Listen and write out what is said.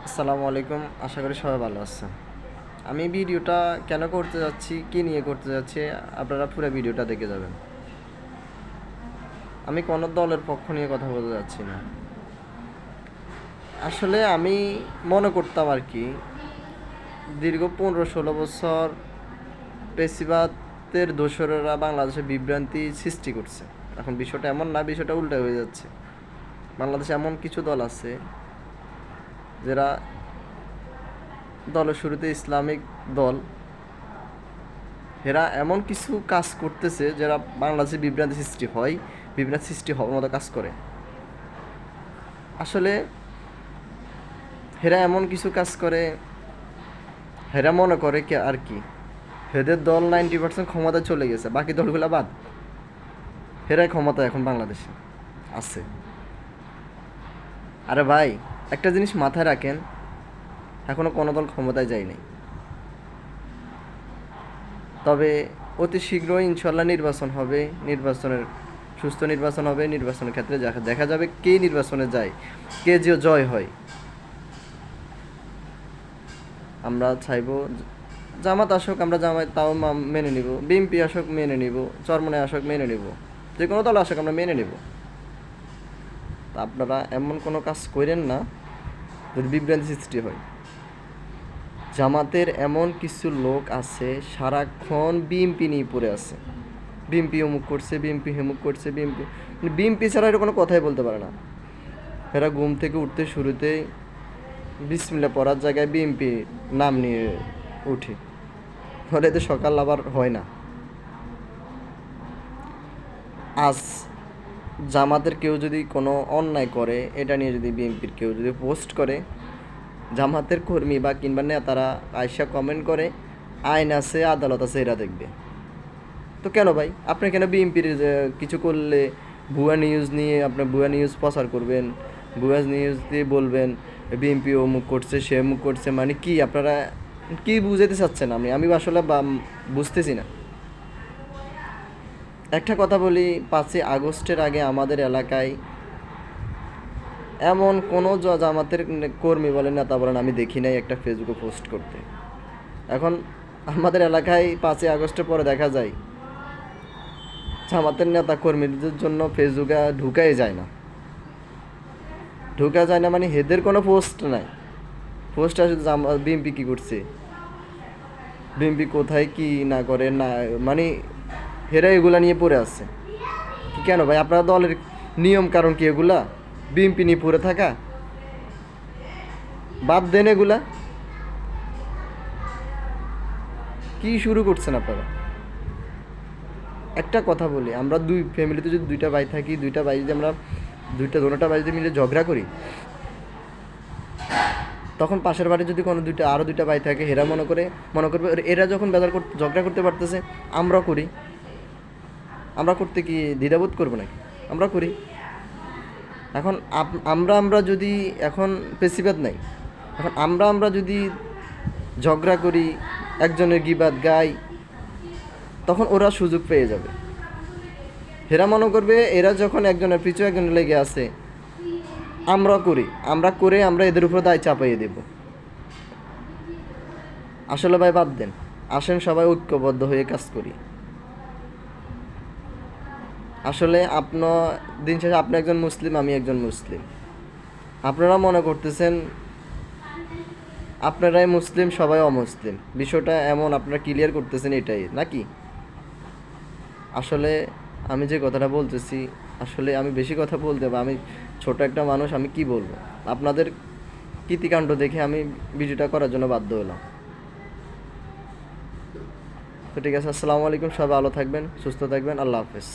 আসসালামু আলাইকুম। আশা করি সবাই ভালো আছেন। আমি ভিডিওটা কেন করতে যাচ্ছি, কী নিয়ে করতে যাচ্ছি, আপনারা পুরো ভিডিওটা দেখে যাবেন। আমি কোনো দলের পক্ষ নিয়ে কথা বলতে যাচ্ছি না। আসলে আমি মনে করতাম আর কি, দীর্ঘ 15-16 বছর পেশিবাদের দোসরেরা বাংলাদেশে বিভ্রান্তি সৃষ্টি করছে। এখন বিষয়টা এমন না, বিষয়টা উল্টো হয়ে যাচ্ছে। বাংলাদেশে এমন কিছু দল আছে যারা দলের শুরুতে ইসলামিক দল, এরা এমন কিছু কাজ করতেছে যারা বাংলাদেশে বিভ্রান্তি সৃষ্টি হয়, বিভ্রান্তি সৃষ্টি হওয়ার মতো কাজ করে। আসলে হেরা এমন কিছু কাজ করে, হেরা মনে করে কি আর কি, হেদের দল 90% ক্ষমতায় চলে গেছে, বাকি দলগুলো বাদ, হেরাই ক্ষমতা এখন বাংলাদেশে আছে। আরে ভাই, একটা জিনিস মাথায় রাখেন, এখনো কোনো দল ক্ষমতায় যায়নি। তবে অতি শীঘ্রই ইনশাল্লাহ নির্বাচন হবে, সুস্থ নির্বাচন হবে। নির্বাচনের ক্ষেত্রে দেখা যাবে কে নির্বাচনে যায়, কে যে জয় হয়। আমরা চাইব জামাত আসুক, আমরা জামাত তাও মেনে নিব, বিএনপি আসুক মেনে নিব, চরমনায় আসুক মেনে নিব, যে কোনো দল আসুক আমরা মেনে নিব। তা আপনারা এমন কোনো কাজ করেন না যদি বিভ্রান্তি সৃষ্টি হয়। জামাতের এমন কিছু লোক আছে সারাক্ষণ বিএমপি নিয়ে পড়ে আছে, বিএমপি অমুক করছে, বিএমপি হেমুক করছে, বিএমপি ছাড়া এটা কোনো কথাই বলতে পারে না। এরা ঘুম থেকে উঠতে শুরুতেই বিসমিল্লাহ পড়ার জায়গায় বিএমপি নাম নিয়ে উঠি, ফলে এতে সকাল আবার হয় না। আজ জামাতের কেউ যদি কোনো অন্যায় করে, এটা নিয়ে যদি বিএনপির কেউ যদি পোস্ট করে, জামাতের কর্মী বা কিংবা নেতারা আয়সা কমেন্ট করে, আইন আছে আদালত আছে এরা দেখবে। তো কেন ভাই আপনি কেন বিএনপির কিছু করলে ভুয়া নিউজ নিয়ে আপনি ভুয়া নিউজ প্রচার করবেন, ভুয়া নিউজ দিয়ে বলবেন বিএনপি অমুক করছে সে অমুক করছে, মানে কি আপনারা কি বুঝাতে চাচ্ছেন? আমি আসলে বুঝতেছি না। একটা কথা বলি, 5ই আগস্টের আগে আমাদের এলাকায় এমন কোনো জামাতের কর্মী বলেন নেতা বলেন আমি দেখি নাই একটা ফেসবুকে পোস্ট করতে। এখন আমাদের এলাকায় 5ই আগস্টের পরে দেখা যায় জামাতের নেতা কর্মীদের জন্য ফেসবুকে ঢুকা যায় না মানে হেদের কোনো পোস্ট নাই। পোস্ট আসে বিএমপি কী করছে, বিএমপি কোথায় কি না করে না, মানে হেরা এগুলা নিয়ে পড়ে আছে। কি কেন ভাই আপনার দলের নিয়ম কারণ কি এগুলা? বিএমপি নিয়ে পড়ে থাকা, বাদ দেন এগুলা। কি শুরু করছেন আপনারা? একটা কথা বলি, আমরা দুই ফ্যামিলিতে যদি দুইটা ভাই থাকি, দুইটা ভাই যদি আমরা দোনোটা ভাই যদি মিলে ঝগড়া করি, তখন পাশের বাড়ি যদি কোনো আরও দুইটা ভাই থাকে, এরা মনে করবে এরা যখন ঝগড়া করতে পারতেছে আমরাও করি, আমরা করতে কি দ্বিধাবোধ করবো নাকি? আমরা করি। এখন আমরা যদি এখন পেশিবাদ নাই, এখন আমরা যদি ঝগড়া করি, একজনের গিবাদ গাই, তখন ওরা সুযোগ পেয়ে যাবে। এরা মনে করবে এরা যখন একজনের পিছু একজনের লেগে আছে, আমরা এদের উপর দায় চাপাইয়ে দেব। আসলে ভাই বাদ দেন, আসেন সবাই ঐক্যবদ্ধ হয়ে কাজ করি। আসলে দিন শেষে আপনি একজন মুসলিম, আমি একজন মুসলিম। আপনারা মনে করতেছেন আপনারাই মুসলিম সবাই অমুসলিম, বিষয়টা এমন আপনারা ক্লিয়ার করতেছেন এটাই নাকি? আসলে আমি যে কথাটা বলতেছি, আসলে আমি বেশি কথা বলতে বা আমি ছোট একটা মানুষ, আমি কি বলবো? আপনাদের কীর্তিকাণ্ড দেখে আমি ভিডিওটা করার জন্য বাধ্য হলাম। তো ঠিক আছে, আসসালামু আলাইকুম, সবাই ভালো থাকবেন, সুস্থ থাকবেন, আল্লাহ হাফেজ।